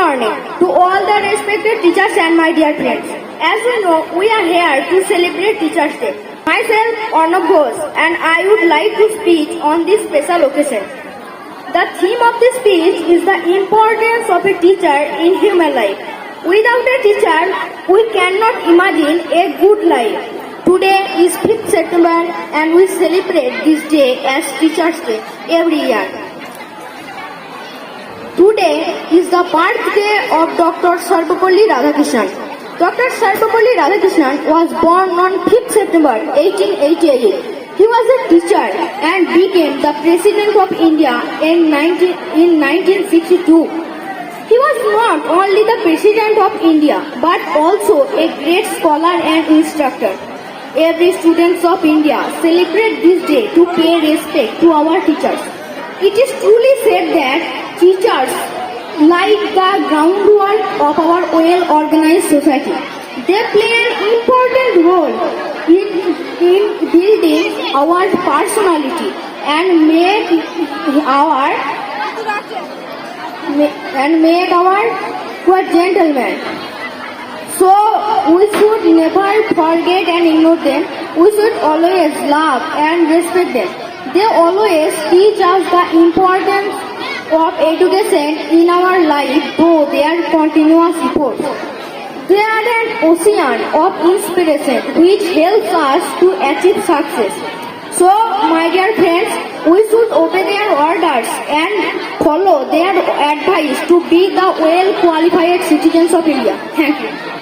morning to all the respected teachers and my dear friends. As we know, we are here to celebrate Teachers' Day. Myself, 𝕊𝖆𝖈𝖍𝖆 and I would like to speak on this special occasion. The theme of this speech is the importance of a teacher in human life. Without a teacher, we cannot imagine a good life. Today is 5th September and we celebrate this day as Teachers' Day every year. Today is the birthday of Dr. 𝕬𝖆𝖈𝖍𝖆𝖈 𝕍𝖆𝖈 Dr. 𝕬𝖆𝖈𝖍𝖆𝖈𝖍𝖆 was born on 5th September 1888. He was a teacher and became the President of India in 1962. He was not only the President of India but also a great scholar and instructor. Every student of India celebrate this day to pay respect to our teachers. It is truly said that teachers like the groundwork of our well-organized society. They play an important role in building our personality and make our gentlemen. So we should never forget and ignore them. We should always love and respect them. They always teach us the importance of education in our life through their continuous efforts. They are an ocean of inspiration which helps us to achieve success. So, my dear friends, we should obey their orders and follow their advice to be the well-qualified citizens of India. Thank you.